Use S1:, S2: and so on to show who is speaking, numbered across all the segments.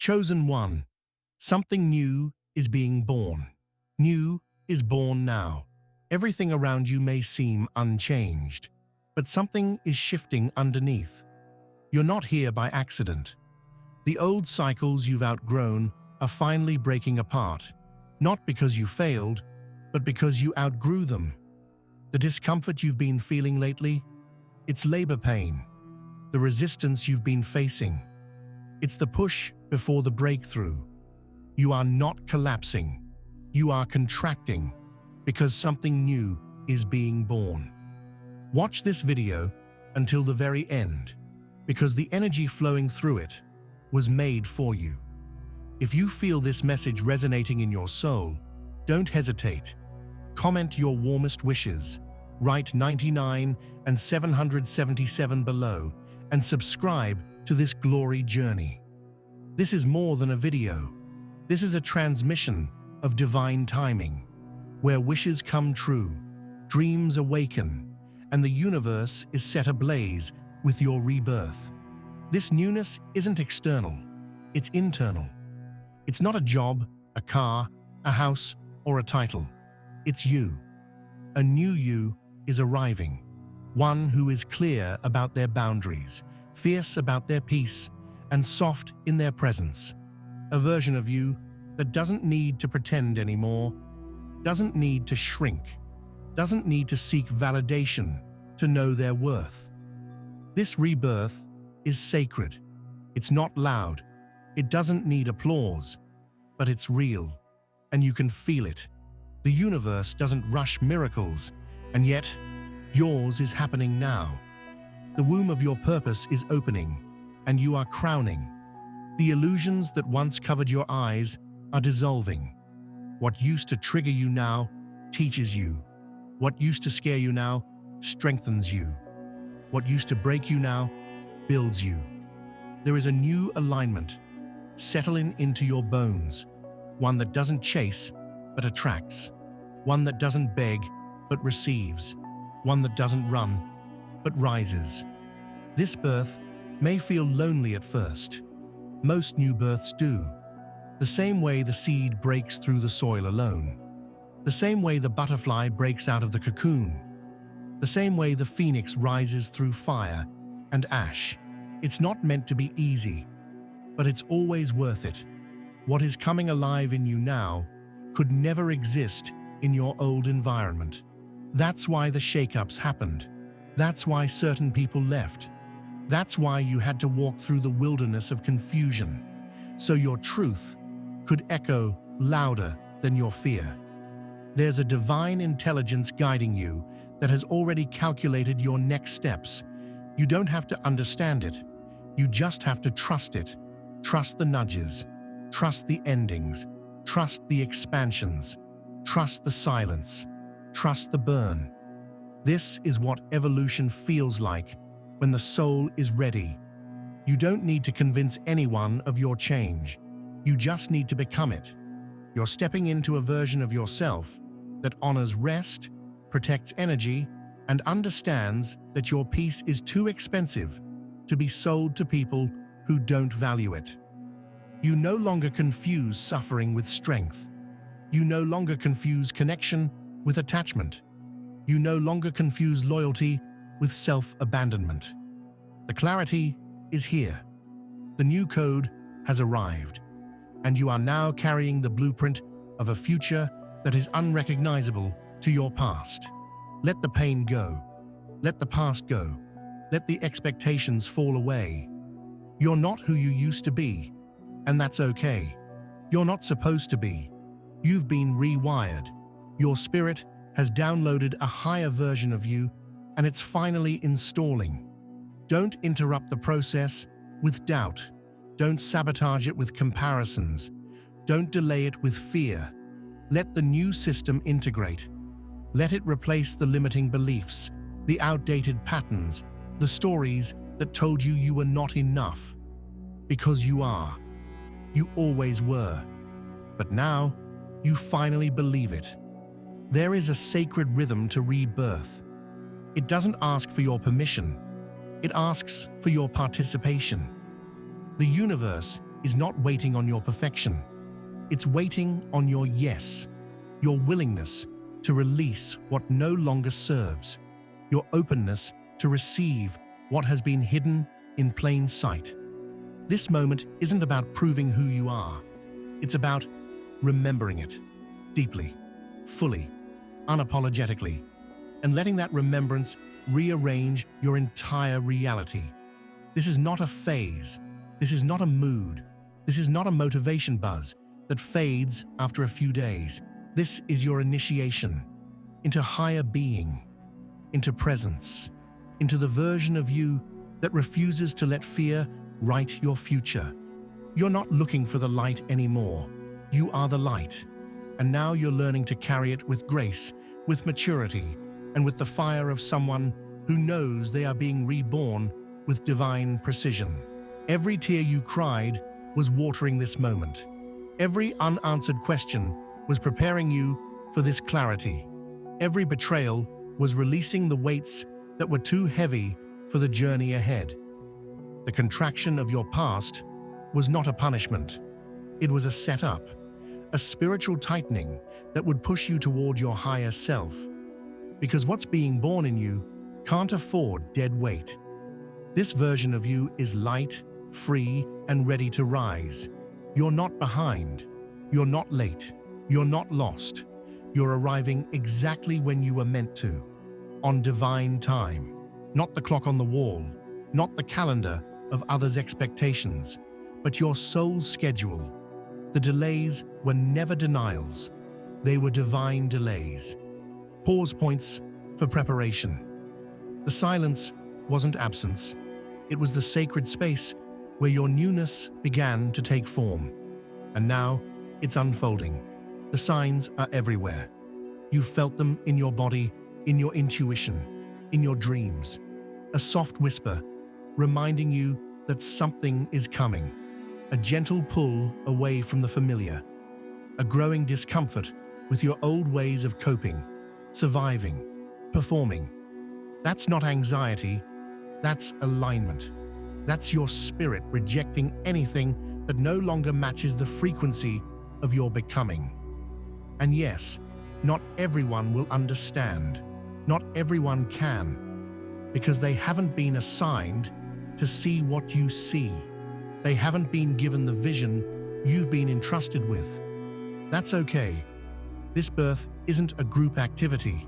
S1: Chosen one. Something new is being born. New is born now. Everything around you may seem unchanged, but something is shifting underneath. You're not here by accident. The old cycles you've outgrown are finally breaking apart, not because you failed, but because you outgrew them. The discomfort you've been feeling lately, it's labor pain. The resistance you've been facing, it's the push before the breakthrough. You are not collapsing. You are contracting because something new is being born. Watch this video until the very end, because the energy flowing through it was made for you. If you feel this message resonating in your soul, don't hesitate. Comment your warmest wishes, write 99 and 777 below, and subscribe to this glory journey. This is more than a video. This is a transmission of divine timing, where wishes come true, dreams awaken, and the universe is set ablaze with your rebirth. This newness isn't external, it's internal. It's not a job, a car, a house, or a title. It's you. A new you is arriving, one who is clear about their boundaries, fierce about their peace, and soft in their presence. A version of you that doesn't need to pretend anymore, doesn't need to shrink, doesn't need to seek validation to know their worth. This rebirth is sacred. It's not loud. It doesn't need applause, but it's real, and you can feel it. The universe doesn't rush miracles, and yet yours is happening now. The womb of your purpose is opening, and you are crowning. The illusions that once covered your eyes are dissolving. What used to trigger you now teaches you. What used to scare you now strengthens you. What used to break you now builds you. There is a new alignment settling into your bones, one that doesn't chase but attracts, one that doesn't beg but receives, one that doesn't run but rises. This birth may feel lonely at first. Most new births do. The same way the seed breaks through the soil alone. The same way the butterfly breaks out of the cocoon. The same way the phoenix rises through fire and ash. It's not meant to be easy, but it's always worth it. What is coming alive in you now could never exist in your old environment. That's why the shakeups happened. That's why certain people left. That's why you had to walk through the wilderness of confusion, so your truth could echo louder than your fear. There's a divine intelligence guiding you that has already calculated your next steps. You don't have to understand it. You just have to trust it. Trust the nudges. Trust the endings. Trust the expansions. Trust the silence. Trust the burn. This is what evolution feels like when the soul is ready. You don't need to convince anyone of your change. You just need to become it. You're stepping into a version of yourself that honors rest, protects energy, and understands that your peace is too expensive to be sold to people who don't value it. You no longer confuse suffering with strength. You no longer confuse connection with attachment. You no longer confuse loyalty with self-abandonment. The clarity is here. The new code has arrived, and you are now carrying the blueprint of a future that is unrecognizable to your past. Let the pain go. Let the past go. Let the expectations fall away. You're not who you used to be, and that's okay. You're not supposed to be. You've been rewired. Your spirit has downloaded a higher version of you, and it's finally installing. Don't interrupt the process with doubt. Don't sabotage it with comparisons. Don't delay it with fear. Let the new system integrate. Let it replace the limiting beliefs, the outdated patterns, the stories that told you you were not enough. Because you are. You always were. But now, you finally believe it. There is a sacred rhythm to rebirth. It doesn't ask for your permission. It asks for your participation. The universe is not waiting on your perfection. It's waiting on your yes, your willingness to release what no longer serves, your openness to receive what has been hidden in plain sight. This moment isn't about proving who you are. It's about remembering it deeply, fully, unapologetically, and letting that remembrance rearrange your entire reality. This is not a phase. This is not a mood. This is not a motivation buzz that fades after a few days. This is your initiation into higher being, into presence, into the version of you that refuses to let fear write your future. You're not looking for the light anymore. You are the light. And now you're learning to carry it with grace, with maturity, and with the fire of someone who knows they are being reborn with divine precision. Every tear you cried was watering this moment. Every unanswered question was preparing you for this clarity. Every betrayal was releasing the weights that were too heavy for the journey ahead. The contraction of your past was not a punishment. It was a setup, a spiritual tightening that would push you toward your higher self. Because what's being born in you can't afford dead weight. This version of you is light, free, and ready to rise. You're not behind. You're not late. You're not lost. You're arriving exactly when you were meant to, on divine time. Not the clock on the wall, not the calendar of others' expectations, but your soul's schedule. The delays were never denials. They were divine delays. Pause points for preparation. The silence wasn't absence. It was the sacred space where your newness began to take form. And now it's unfolding. The signs are everywhere. You felt them in your body, in your intuition, in your dreams. A soft whisper reminding you that something is coming. A gentle pull away from the familiar. A growing discomfort with your old ways of coping, surviving, performing. That's not anxiety, that's alignment. That's your spirit rejecting anything that no longer matches the frequency of your becoming. And yes, not everyone will understand. Not everyone can, because they haven't been assigned to see what you see. They haven't been given the vision you've been entrusted with. That's okay. This birth isn't a group activity.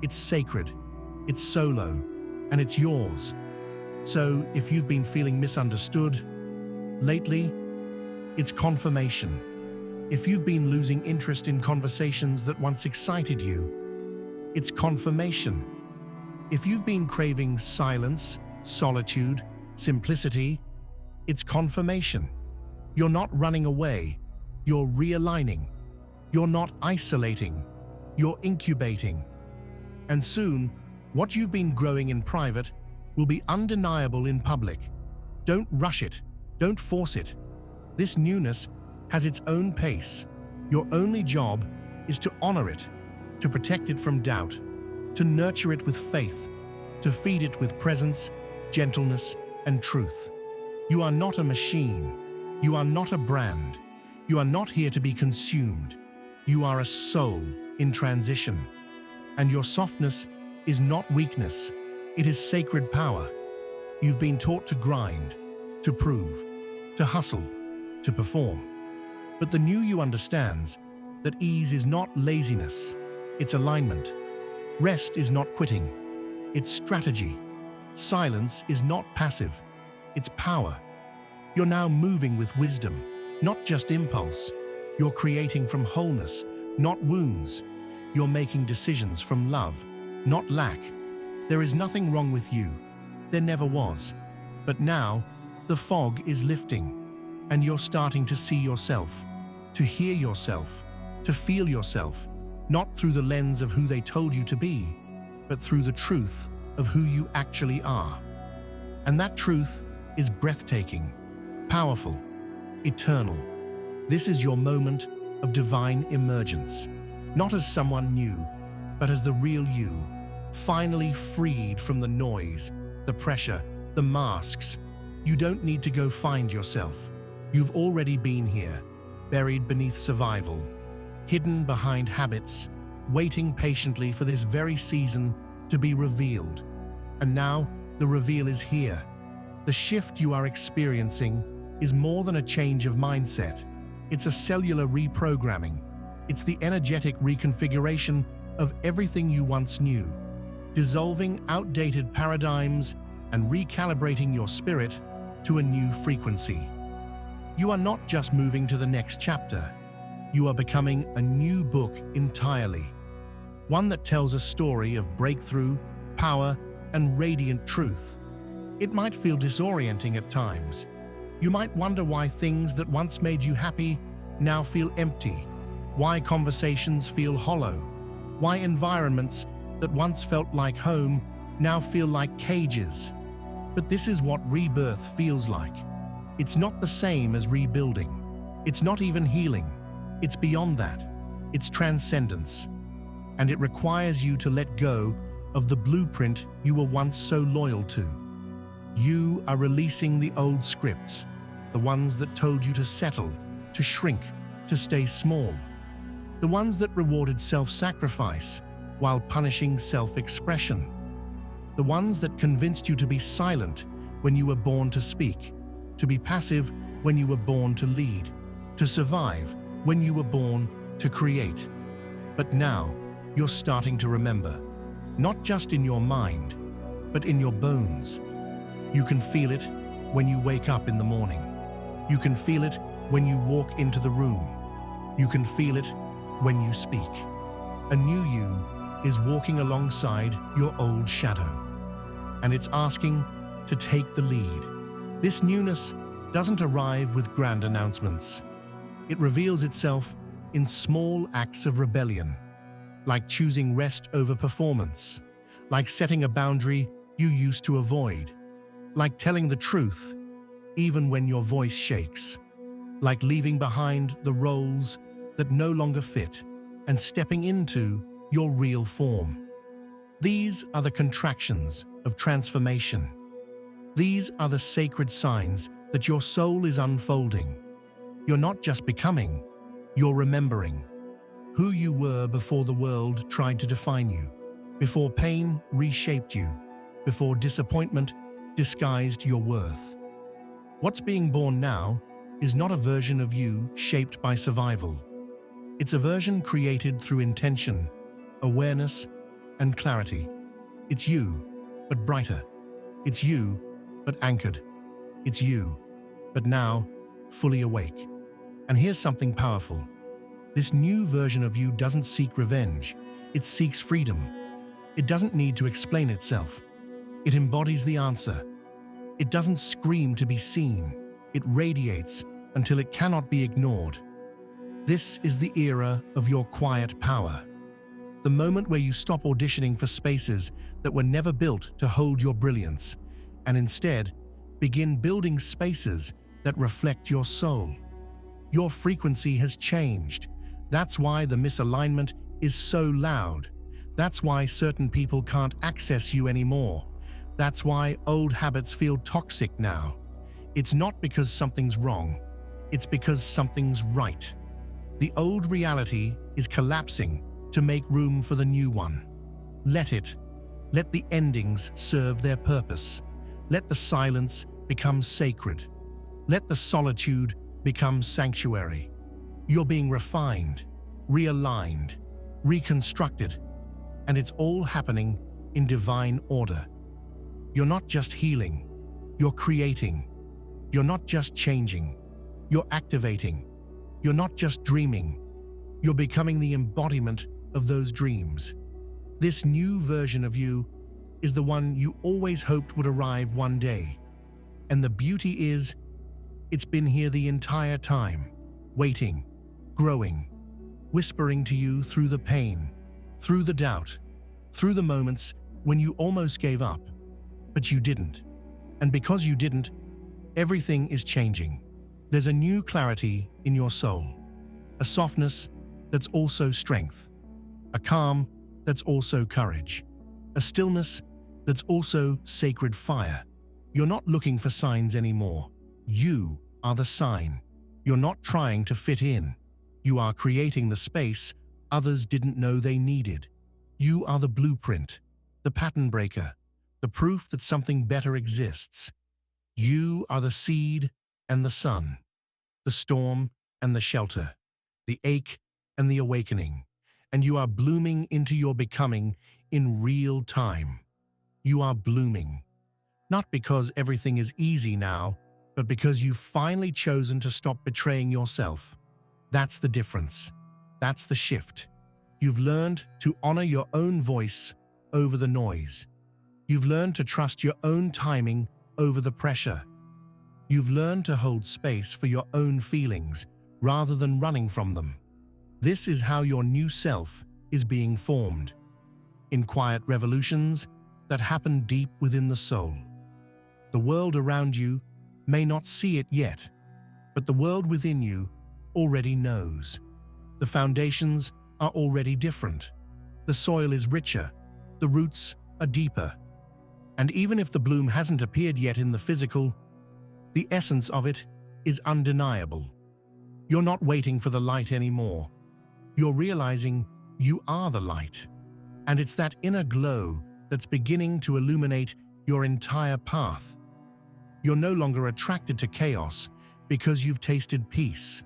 S1: It's sacred, it's solo, and it's yours. So if you've been feeling misunderstood lately, it's confirmation. If you've been losing interest in conversations that once excited you, it's confirmation. If you've been craving silence, solitude, simplicity, it's confirmation. You're not running away, you're realigning. You're not isolating, you're incubating. And soon, what you've been growing in private will be undeniable in public. Don't rush it, don't force it. This newness has its own pace. Your only job is to honor it, to protect it from doubt, to nurture it with faith, to feed it with presence, gentleness, and truth. You are not a machine. You are not a brand. You are not here to be consumed. You are a soul in transition. And your softness is not weakness. It is sacred power. You've been taught to grind, to prove, to hustle, to perform. But the new you understands that ease is not laziness, it's alignment. Rest is not quitting, it's strategy. Silence is not passive, it's power. You're now moving with wisdom, not just impulse. You're creating from wholeness, not wounds. You're making decisions from love, not lack. There is nothing wrong with you. There never was. But now, the fog is lifting, and you're starting to see yourself, to hear yourself, to feel yourself, not through the lens of who they told you to be, but through the truth of who you actually are. And that truth is breathtaking, powerful, eternal. This is your moment of divine emergence, not as someone new, but as the real you, finally freed from the noise, the pressure, the masks. You don't need to go find yourself. You've already been here, buried beneath survival, hidden behind habits, waiting patiently for this very season to be revealed. And now, the reveal is here. The shift you are experiencing is more than a change of mindset. It's a cellular reprogramming. It's the energetic reconfiguration of everything you once knew, dissolving outdated paradigms and recalibrating your spirit to a new frequency. You are not just moving to the next chapter. You are becoming a new book entirely. One that tells a story of breakthrough, power, and radiant truth. It might feel disorienting at times. You might wonder why things that once made you happy now feel empty, why conversations feel hollow, why environments that once felt like home now feel like cages. But this is what rebirth feels like. It's not the same as rebuilding. It's not even healing. It's beyond that. It's transcendence. And it requires you to let go of the blueprint you were once so loyal to. You are releasing the old scripts, the ones that told you to settle, to shrink, to stay small. The ones that rewarded self-sacrifice while punishing self-expression. The ones that convinced you to be silent when you were born to speak, to be passive when you were born to lead, to survive when you were born to create. But now, you're starting to remember, not just in your mind, but in your bones. You can feel it when you wake up in the morning. You can feel it when you walk into the room. You can feel it when you speak. A new you is walking alongside your old shadow, and it's asking to take the lead. This newness doesn't arrive with grand announcements. It reveals itself in small acts of rebellion, like choosing rest over performance, like setting a boundary you used to avoid, like telling the truth even when your voice shakes, like leaving behind the roles that no longer fit and stepping into your real form. These are the contractions of transformation. These are the sacred signs that your soul is unfolding. You're not just becoming, you're remembering who you were before the world tried to define you, before pain reshaped you, before disappointment disguised your worth. What's being born now is not a version of you shaped by survival. It's a version created through intention, awareness, and clarity. It's you, but brighter. It's you, but anchored. It's you, but now fully awake. And here's something powerful. This new version of you doesn't seek revenge. It seeks freedom. It doesn't need to explain itself. It embodies the answer. It doesn't scream to be seen. It radiates until it cannot be ignored. This is the era of your quiet power. The moment where you stop auditioning for spaces that were never built to hold your brilliance, and instead begin building spaces that reflect your soul. Your frequency has changed. That's why the misalignment is so loud. That's why certain people can't access you anymore. That's why old habits feel toxic now. It's not because something's wrong. It's because something's right. The old reality is collapsing to make room for the new one. Let it. Let the endings serve their purpose. Let the silence become sacred. Let the solitude become sanctuary. You're being refined, realigned, reconstructed, and it's all happening in divine order. You're not just healing, you're creating. You're not just changing, you're activating. You're not just dreaming, you're becoming the embodiment of those dreams. This new version of you is the one you always hoped would arrive one day. And the beauty is, it's been here the entire time, waiting, growing, whispering to you through the pain, through the doubt, through the moments when you almost gave up. But you didn't. And because you didn't, everything is changing. There's a new clarity in your soul, a softness that's also strength, a calm that's also courage, a stillness that's also sacred fire. You're not looking for signs anymore. You are the sign. You're not trying to fit in. You are creating the space others didn't know they needed. You are the blueprint, the pattern breaker, the proof that something better exists. You are the seed and the sun, the storm and the shelter, the ache and the awakening, and you are blooming into your becoming in real time. You are blooming, not because everything is easy now, but because you've finally chosen to stop betraying yourself. That's the difference. That's the shift. You've learned to honor your own voice over the noise. You've learned to trust your own timing over the pressure. You've learned to hold space for your own feelings rather than running from them. This is how your new self is being formed, in quiet revolutions that happen deep within the soul. The world around you may not see it yet, but the world within you already knows. The foundations are already different. The soil is richer, the roots are deeper. And even if the bloom hasn't appeared yet in the physical, the essence of it is undeniable. You're not waiting for the light anymore. You're realizing you are the light. And it's that inner glow that's beginning to illuminate your entire path. You're no longer attracted to chaos because you've tasted peace.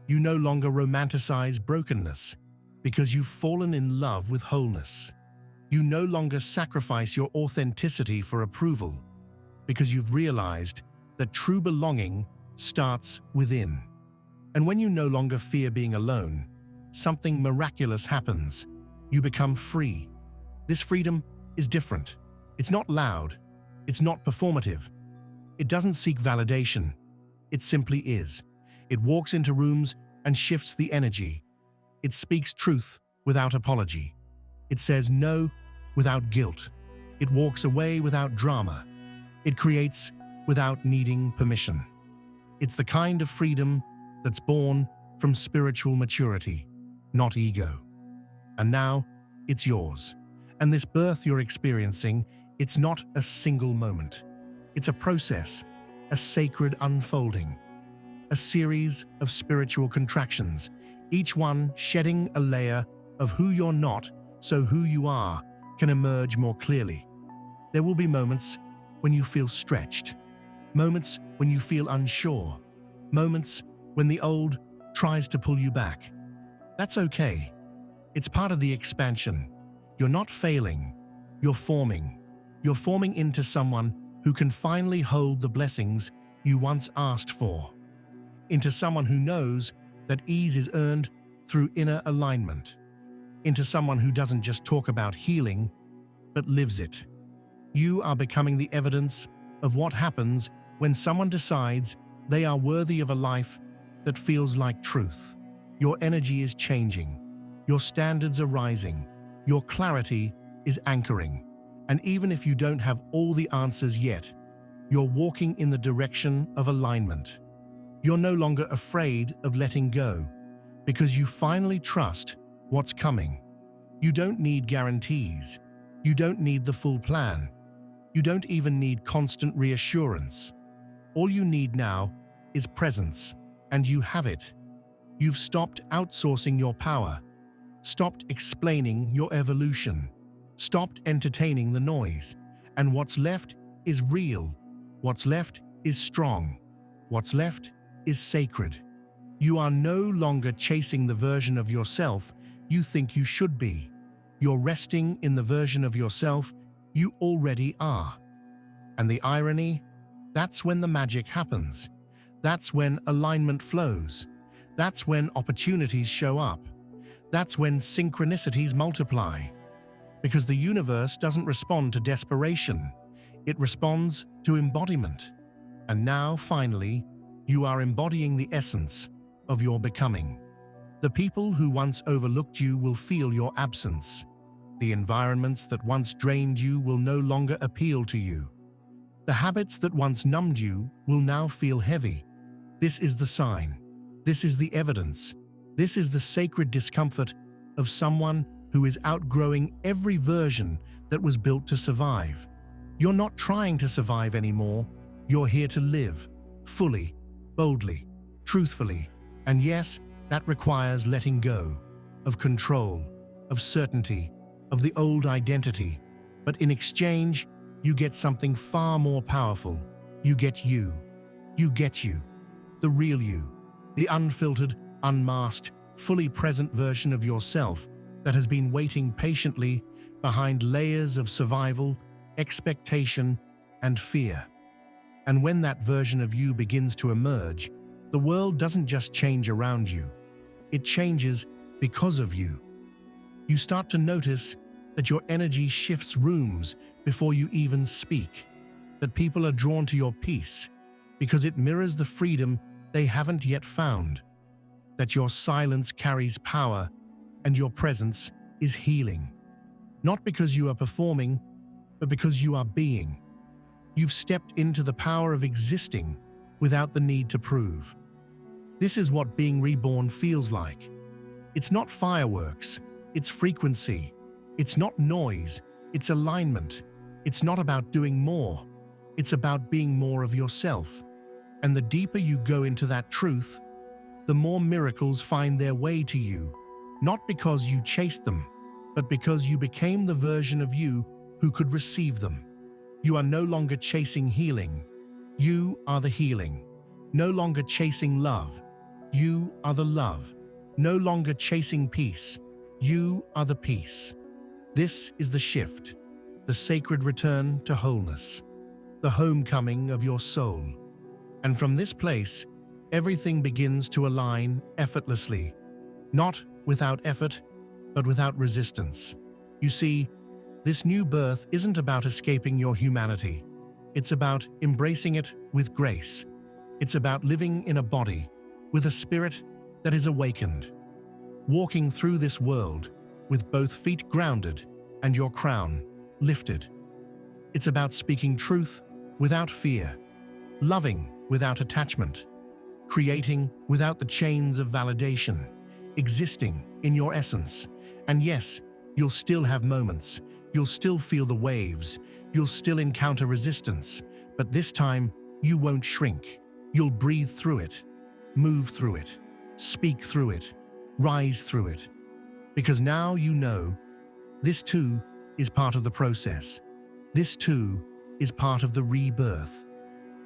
S1: You no longer romanticize brokenness because you've fallen in love with wholeness. You no longer sacrifice your authenticity for approval because you've realized that true belonging starts within. And when you no longer fear being alone, something miraculous happens. You become free. This freedom is different. It's not loud. It's not performative. It doesn't seek validation. It simply is. It walks into rooms and shifts the energy. It speaks truth without apology. It says no without guilt. It walks away without drama. It creates without needing permission. It's the kind of freedom that's born from spiritual maturity, not ego. And now, it's yours. And this birth you're experiencing, it's not a single moment. It's a process, a sacred unfolding, a series of spiritual contractions, each one shedding a layer of who you're not so who you are can emerge more clearly. There will be moments when you feel stretched, moments when you feel unsure, moments when the old tries to pull you back. That's okay. It's part of the expansion. You're not failing. You're forming. You're forming into someone who can finally hold the blessings you once asked for. Into someone who knows that ease is earned through inner alignment. Into someone who doesn't just talk about healing, but lives it. You are becoming the evidence of what happens when someone decides they are worthy of a life that feels like truth. Your energy is changing. Your standards are rising. Your clarity is anchoring. And even if you don't have all the answers yet, you're walking in the direction of alignment. You're no longer afraid of letting go because you finally trust what's coming. You don't need guarantees. You don't need the full plan. You don't even need constant reassurance. All you need now is presence, and you have it. You've stopped outsourcing your power, stopped explaining your evolution, stopped entertaining the noise, and what's left is real. What's left is strong. What's left is sacred. You are no longer chasing the version of yourself you think you should be. You're resting in the version of yourself you already are. And the irony? That's when the magic happens. That's when alignment flows. That's when opportunities show up. That's when synchronicities multiply. Because the universe doesn't respond to desperation. It responds to embodiment. And now, finally, you are embodying the essence of your becoming. The people who once overlooked you will feel your absence. The environments that once drained you will no longer appeal to you. The habits that once numbed you will now feel heavy. This is the sign. This is the evidence. This is the sacred discomfort of someone who is outgrowing every version that was built to survive. You're not trying to survive anymore. You're here to live, fully, boldly, truthfully. And yes, that requires letting go of control, of certainty, of the old identity. But in exchange, you get something far more powerful. You get you. You get you. The real you. The unfiltered, unmasked, fully present version of yourself that has been waiting patiently behind layers of survival, expectation, and fear. And when that version of you begins to emerge, the world doesn't just change around you. It changes because of you. You start to notice that your energy shifts rooms before you even speak, that people are drawn to your peace because it mirrors the freedom they haven't yet found, that your silence carries power and your presence is healing. Not because you are performing, but because you are being. You've stepped into the power of existing without the need to prove. This is what being reborn feels like. It's not fireworks, it's frequency. It's not noise, it's alignment. It's not about doing more, it's about being more of yourself. And the deeper you go into that truth, the more miracles find their way to you, not because you chased them, but because you became the version of you who could receive them. You are no longer chasing healing. You are the healing. No longer chasing love. You are the love. No longer chasing peace. You are the peace. This is the shift, the sacred return to wholeness, the homecoming of your soul. And from this place, everything begins to align effortlessly, not without effort, but without resistance. You see, this new birth isn't about escaping your humanity. It's about embracing it with grace. It's about living in a body with a spirit that is awakened, walking through this world with both feet grounded and your crown lifted. It's about speaking truth without fear, loving without attachment, creating without the chains of validation, existing in your essence. And yes, you'll still have moments, you'll still feel the waves, you'll still encounter resistance, but this time you won't shrink. You'll breathe through it, move through it, speak through it, rise through it. Because now you know, this too is part of the process. This too is part of the rebirth.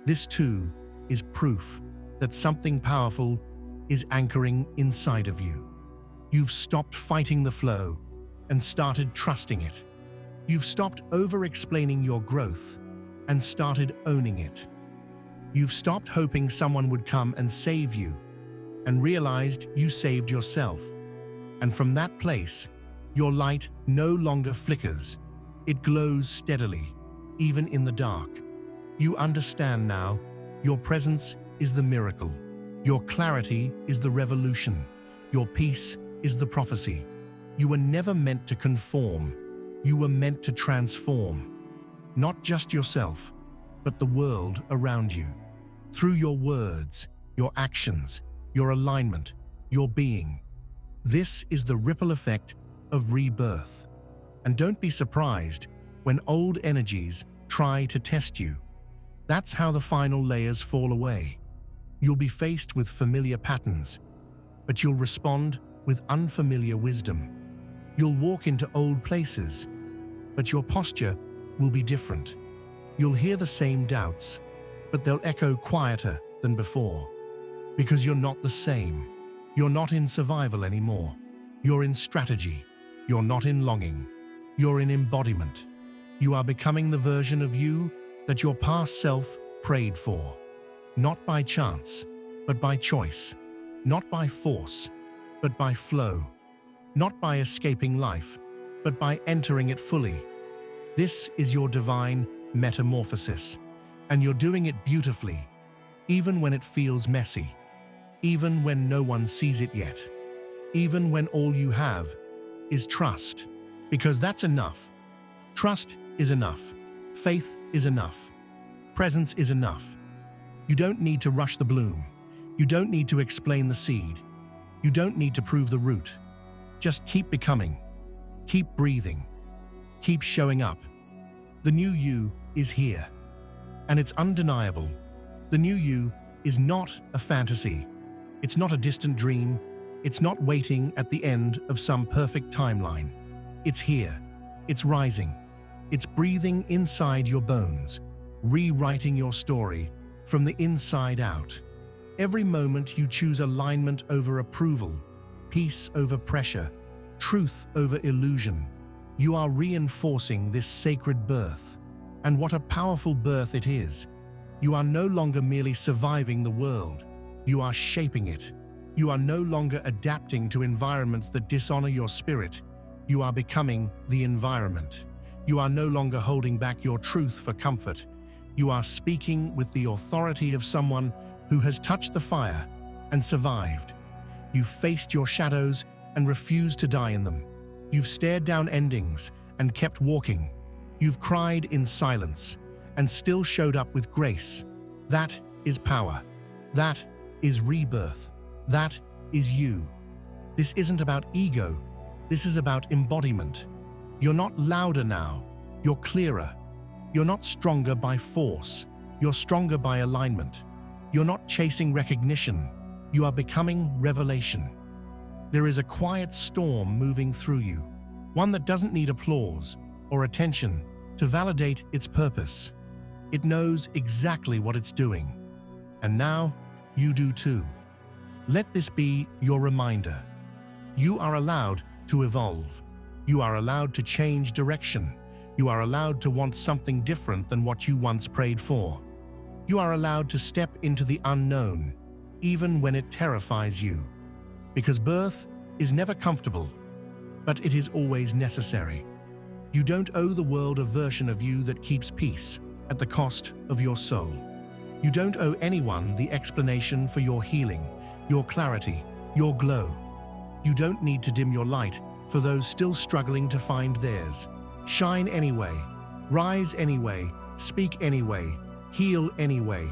S1: This too is proof that something powerful is anchoring inside of you. You've stopped fighting the flow and started trusting it. You've stopped over-explaining your growth and started owning it. You've stopped hoping someone would come and save you and realized you saved yourself. And from that place, your light no longer flickers. It glows steadily, even in the dark. You understand now, your presence is the miracle. Your clarity is the revolution. Your peace is the prophecy. You were never meant to conform. You were meant to transform. Not just yourself, but the world around you. Through your words, your actions, your alignment, your being. This is the ripple effect of rebirth. And don't be surprised when old energies try to test you. That's how the final layers fall away. You'll be faced with familiar patterns, but you'll respond with unfamiliar wisdom. You'll walk into old places, but your posture will be different. You'll hear the same doubts, but they'll echo quieter than before. Because you're not the same. You're not in survival anymore. You're in strategy. You're not in longing. You're in embodiment. You are becoming the version of you that your past self prayed for. Not by chance, but by choice. Not by force, but by flow. Not by escaping life, but by entering it fully. This is your divine metamorphosis, and you're doing it beautifully, even when it feels messy, even when no one sees it yet, even when all you have is trust, because that's enough. Trust is enough. Faith is enough. Presence is enough. You don't need to rush the bloom. You don't need to explain the seed. You don't need to prove the root. Just keep becoming. Keep breathing. Keep showing up. The new you is here. And it's undeniable. The new you is not a fantasy. It's not a distant dream. It's not waiting at the end of some perfect timeline. It's here. It's rising. It's breathing inside your bones, rewriting your story from the inside out. Every moment you choose alignment over approval, peace over pressure, truth over illusion, you are reinforcing this sacred birth. And what a powerful birth it is. You are no longer merely surviving the world. You are shaping it. You are no longer adapting to environments that dishonor your spirit. You are becoming the environment. You are no longer holding back your truth for comfort. You are speaking with the authority of someone who has touched the fire and survived. You've faced your shadows and refused to die in them. You've stared down endings and kept walking. You've cried in silence and still showed up with grace. That is power. That is rebirth. That is you. This isn't about ego. This is about embodiment. You're not louder now. You're clearer. You're not stronger by force. You're stronger by alignment. You're not chasing recognition. You are becoming revelation. There is a quiet storm moving through you, one that doesn't need applause or attention to validate its purpose. It knows exactly what it's doing. And now, you do too. Let this be your reminder. You are allowed to evolve. You are allowed to change direction. You are allowed to want something different than what you once prayed for. You are allowed to step into the unknown, even when it terrifies you. Because birth is never comfortable, but it is always necessary. You don't owe the world a version of you that keeps peace at the cost of your soul. You don't owe anyone the explanation for your healing, your clarity, your glow. You don't need to dim your light for those still struggling to find theirs. Shine anyway, rise anyway, speak anyway, heal anyway.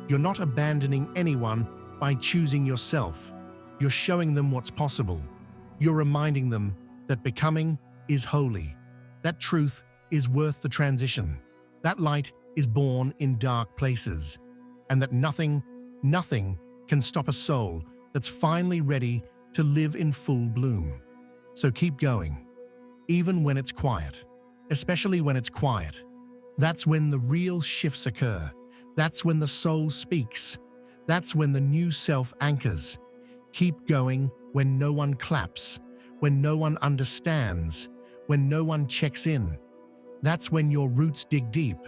S1: You're not abandoning anyone by choosing yourself. You're showing them what's possible. You're reminding them that becoming is holy. That truth is worth the transition. That light is born in dark places. And that nothing can stop a soul that's finally ready to live in full bloom. So keep going, even when it's quiet, especially when it's quiet. That's when the real shifts occur. That's when the soul speaks. That's when the new self anchors. Keep going when no one claps, when no one understands, when no one checks in. That's when your roots dig deep.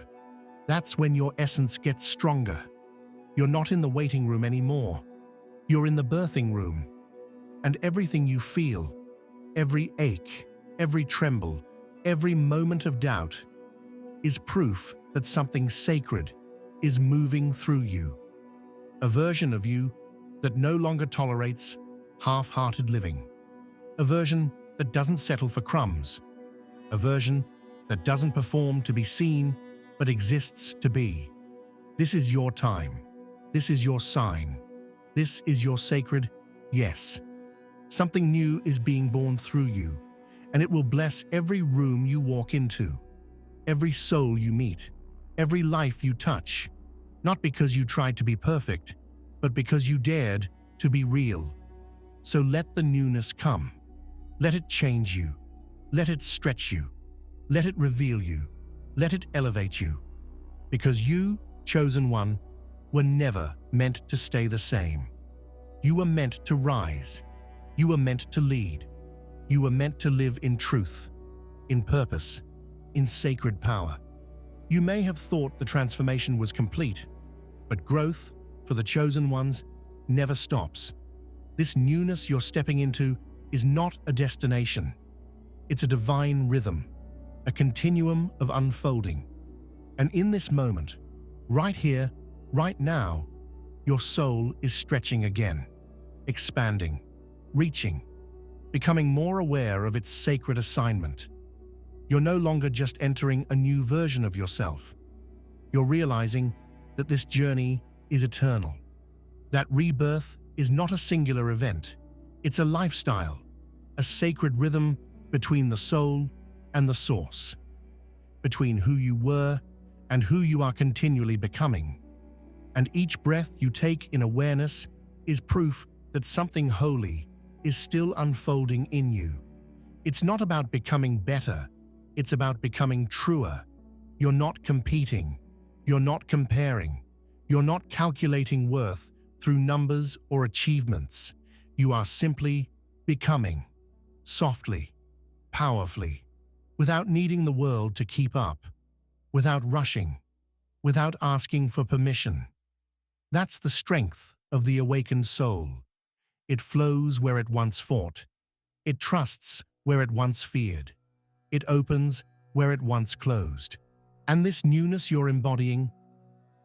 S1: That's when your essence gets stronger. You're not in the waiting room anymore. You're in the birthing room. And everything you feel, every ache, every tremble, every moment of doubt, is proof that something sacred is moving through you. A version of you that no longer tolerates half-hearted living. A version that doesn't settle for crumbs. A version that doesn't perform to be seen, but exists to be. This is your time. This is your sign. This is your sacred yes. Something new is being born through you, and it will bless every room you walk into, every soul you meet, every life you touch, not because you tried to be perfect, but because you dared to be real. So let the newness come. Let it change you. Let it stretch you. Let it reveal you. Let it elevate you. Because you, chosen one, were never meant to stay the same. You were meant to rise. You were meant to lead. You were meant to live in truth, in purpose, in sacred power. You may have thought the transformation was complete, but growth, for the chosen ones, never stops. This newness you're stepping into is not a destination. It's a divine rhythm, a continuum of unfolding. And in this moment, right here, right now, your soul is stretching again, expanding, reaching, becoming more aware of its sacred assignment. You're no longer just entering a new version of yourself. You're realizing that this journey is eternal. That rebirth is not a singular event. It's a lifestyle, a sacred rhythm between the soul and the source, between who you were and who you are continually becoming. And each breath you take in awareness is proof that something holy is still unfolding in you. It's not about becoming better, it's about becoming truer. You're not competing, you're not comparing, you're not calculating worth through numbers or achievements. You are simply becoming, softly, powerfully, without needing the world to keep up, without rushing, without asking for permission. That's the strength of the awakened soul. It flows where it once fought. It trusts where it once feared. It opens where it once closed. And this newness you're embodying,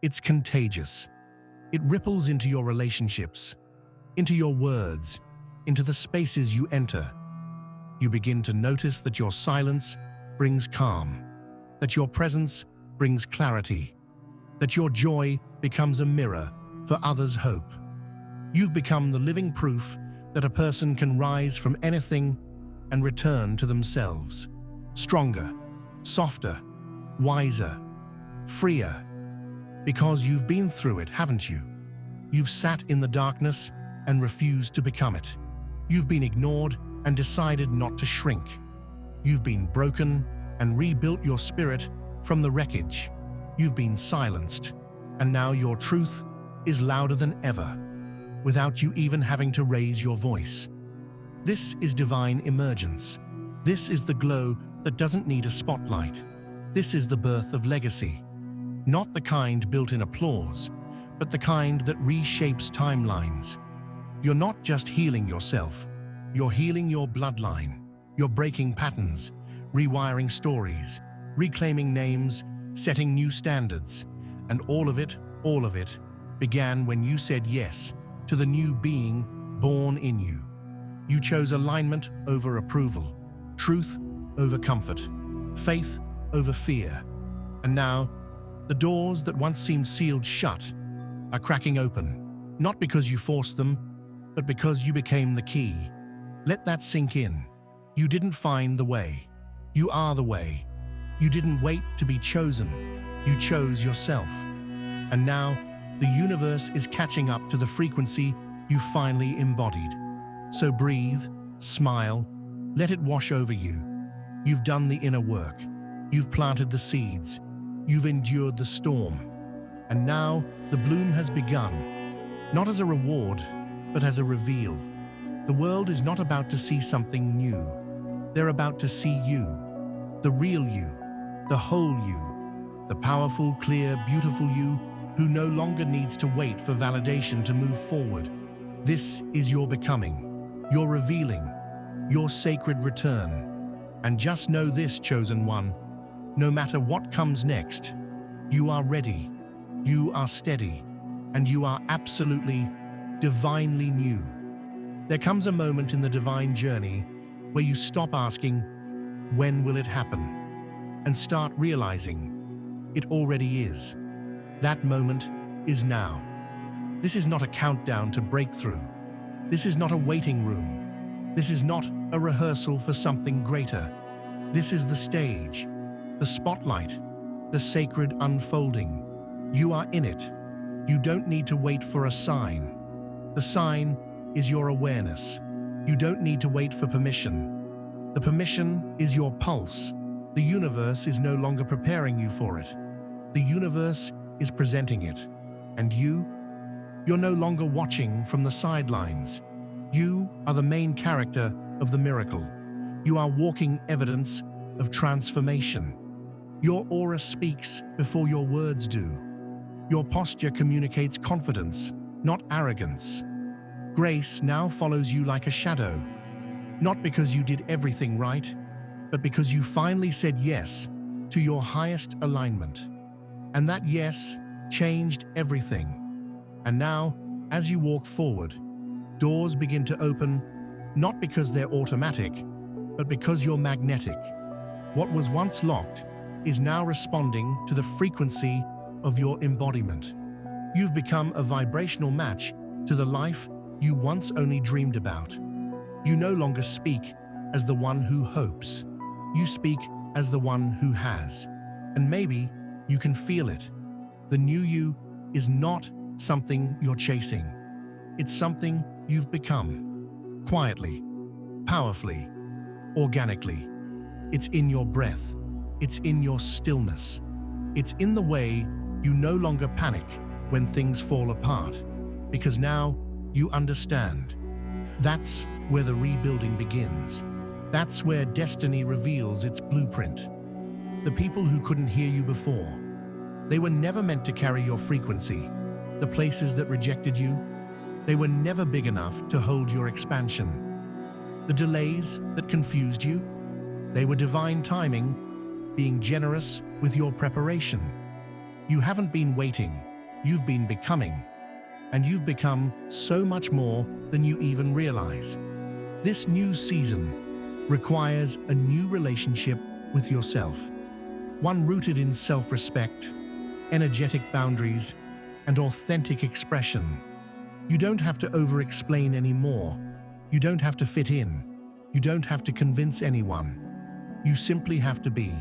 S1: it's contagious. It ripples into your relationships, into your words, into the spaces you enter. You begin to notice that your silence brings calm, that your presence brings clarity, that your joy becomes a mirror for others' hope. You've become the living proof that a person can rise from anything and return to themselves, stronger, softer, wiser, freer, because you've been through it, haven't you? You've sat in the darkness and refused to become it. You've been ignored and decided not to shrink. You've been broken and rebuilt your spirit from the wreckage. You've been silenced, and now your truth is louder than ever, without you even having to raise your voice. This is divine emergence. This is the glow that doesn't need a spotlight. This is the birth of legacy. Not the kind built in applause, but the kind that reshapes timelines. You're not just healing yourself, you're healing your bloodline. You're breaking patterns, rewiring stories, reclaiming names, setting new standards. And all of it began when you said yes to the new being born in you. You chose alignment over approval, truth over comfort, faith over fear. And now, the doors that once seemed sealed shut are cracking open, not because you forced them, but because you became the key. Let that sink in. You didn't find the way. You are the way. You didn't wait to be chosen. You chose yourself. And now, the universe is catching up to the frequency you finally embodied. So breathe, smile, let it wash over you. You've done the inner work. You've planted the seeds. You've endured the storm. And now, the bloom has begun. Not as a reward, but as a reveal. The world is not about to see something new. They're about to see you, the real you, the whole you, the powerful, clear, beautiful you who no longer needs to wait for validation to move forward. This is your becoming, your revealing, your sacred return. And just know this, chosen one, no matter what comes next, you are ready, you are steady, and you are absolutely, divinely new. There comes a moment in the divine journey where you stop asking, when will it happen? And start realizing it already is. That moment is now. This is not a countdown to breakthrough. This is not a waiting room. This is not a rehearsal for something greater. This is the stage, the spotlight, the sacred unfolding. You are in it. You don't need to wait for a sign. The sign is your awareness. You don't need to wait for permission. The permission is your pulse. The universe is no longer preparing you for it. The universe is presenting it. And you're no longer watching from the sidelines. You are the main character of the miracle. You are walking evidence of transformation. Your aura speaks before your words do. Your posture communicates confidence, not arrogance. Grace now follows you like a shadow, not because you did everything right, but because you finally said yes to your highest alignment. And that yes changed everything. And now, as you walk forward, doors begin to open, not because they're automatic, but because you're magnetic. What was once locked is now responding to the frequency of your embodiment. You've become a vibrational match to the life you once only dreamed about. You no longer speak as the one who hopes. You speak as the one who has. And maybe you can feel it. The new you is not something you're chasing. It's something you've become. Quietly, powerfully, organically. It's in your breath. It's in your stillness. It's in the way you no longer panic when things fall apart, because now you understand. That's where the rebuilding begins. That's where destiny reveals its blueprint. The people who couldn't hear you before, they were never meant to carry your frequency. The places that rejected you, they were never big enough to hold your expansion. The delays that confused you, they were divine timing, being generous with your preparation. You haven't been waiting, you've been becoming. And you've become so much more than you even realize. This new season requires a new relationship with yourself. One rooted in self-respect, energetic boundaries, and authentic expression. You don't have to over-explain anymore. You don't have to fit in. You don't have to convince anyone. You simply have to be.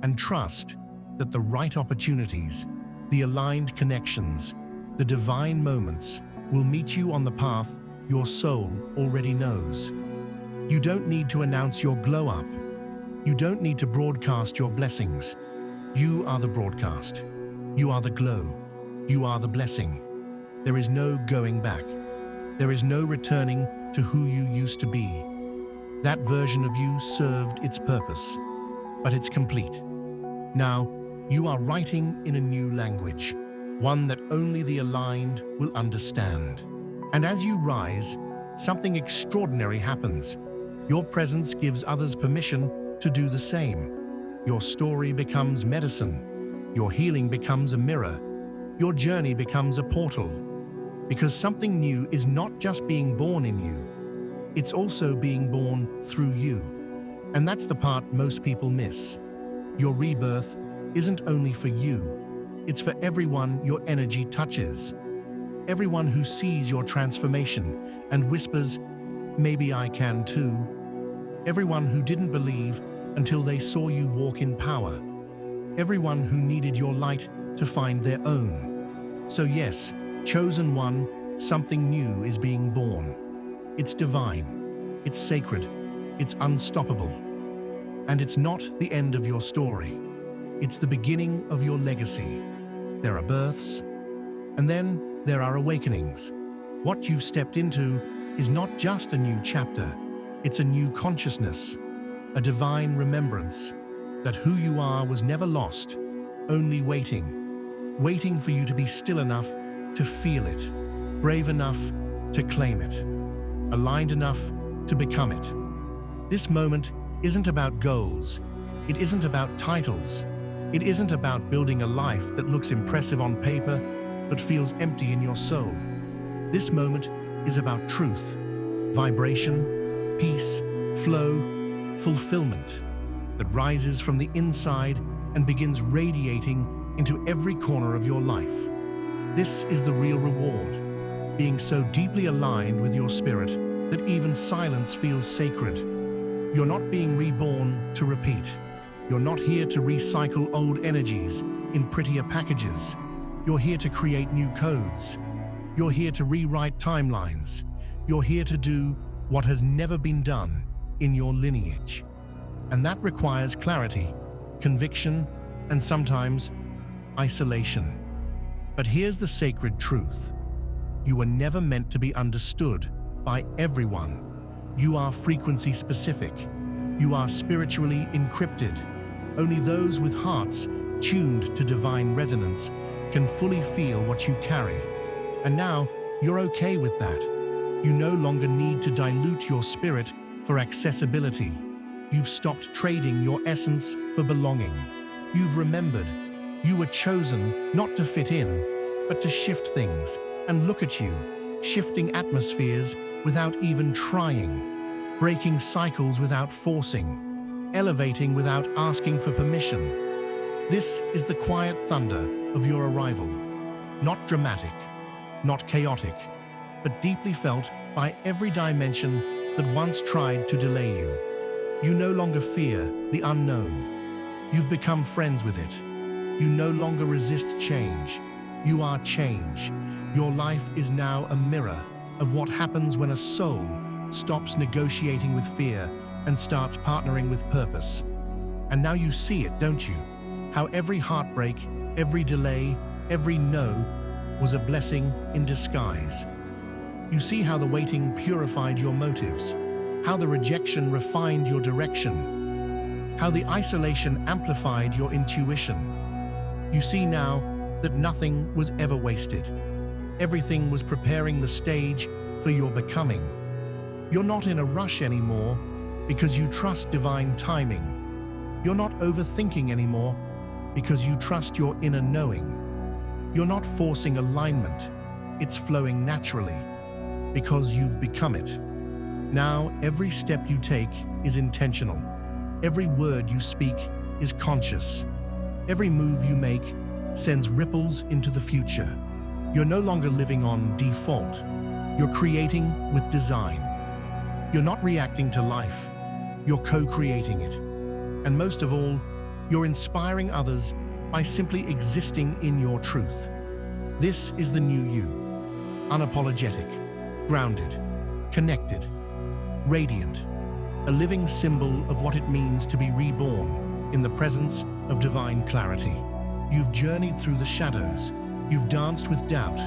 S1: And trust that the right opportunities, the aligned connections, the divine moments will meet you on the path your soul already knows. You don't need to announce your glow-up. You don't need to broadcast your blessings. You are the broadcast. You are the glow. You are the blessing. There is no going back. There is no returning to who you used to be. That version of you served its purpose, but it's complete. Now, you are writing in a new language, one that only the aligned will understand. And as you rise, something extraordinary happens. Your presence gives others permission to do the same. Your story becomes medicine. Your healing becomes a mirror. Your journey becomes a portal. Because something new is not just being born in you, it's also being born through you. And that's the part most people miss. Your rebirth isn't only for you. It's for everyone your energy touches. Everyone who sees your transformation and whispers, "Maybe I can too." Everyone who didn't believe until they saw you walk in power. Everyone who needed your light to find their own. So yes, chosen one, something new is being born. It's divine, it's sacred, it's unstoppable. And it's not the end of your story. It's the beginning of your legacy. There are births, and then there are awakenings. What you've stepped into is not just a new chapter, it's a new consciousness, a divine remembrance that who you are was never lost, only waiting for you to be still enough to feel it, brave enough to claim it, aligned enough to become it. This moment isn't about goals, it isn't about titles, it isn't about building a life that looks impressive on paper but feels empty in your soul. This moment is about truth, vibration, peace, flow, fulfillment that rises from the inside and begins radiating into every corner of your life. This is the real reward, being so deeply aligned with your spirit that even silence feels sacred. You're not being reborn to repeat. You're not here to recycle old energies in prettier packages. You're here to create new codes. You're here to rewrite timelines. You're here to do what has never been done in your lineage. And that requires clarity, conviction, and sometimes isolation. But here's the sacred truth. You were never meant to be understood by everyone. You are frequency specific. You are spiritually encrypted. Only those with hearts tuned to divine resonance can fully feel what you carry. And now, you're okay with that. You no longer need to dilute your spirit for accessibility. You've stopped trading your essence for belonging. You've remembered. You were chosen not to fit in, but to shift things. And look at you, shifting atmospheres without even trying, breaking cycles without forcing, elevating without asking for permission. This is the quiet thunder of your arrival. Not dramatic, not chaotic, but deeply felt by every dimension that once tried to delay you. You no longer fear the unknown. You've become friends with it. You no longer resist change. You are change. Your life is now a mirror, of what happens when a soul stops negotiating with fear and starts partnering with purpose. And now you see it, don't you? How every heartbreak, every delay, every no was a blessing in disguise. You see how the waiting purified your motives, how the rejection refined your direction, how the isolation amplified your intuition. You see now that nothing was ever wasted. Everything was preparing the stage for your becoming. You're not in a rush anymore because you trust divine timing. You're not overthinking anymore because you trust your inner knowing. You're not forcing alignment. It's flowing naturally because you've become it. Now, every step you take is intentional. Every word you speak is conscious. Every move you make sends ripples into the future. You're no longer living on default. You're creating with design. You're not reacting to life. You're co-creating it. And most of all, you're inspiring others by simply existing in your truth. This is the new you. Unapologetic, grounded, connected, radiant. A living symbol of what it means to be reborn in the presence of divine clarity. You've journeyed through the shadows. You've danced with doubt.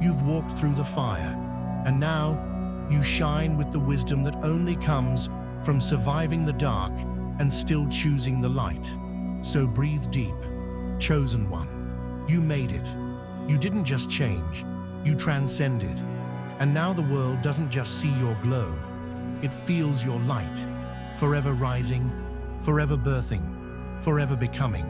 S1: You've walked through the fire. And now, you shine with the wisdom that only comes from surviving the dark and still choosing the light. So breathe deep, chosen one. You made it. You didn't just change, you transcended. And now the world doesn't just see your glow, it feels your light, forever rising, forever birthing, forever becoming.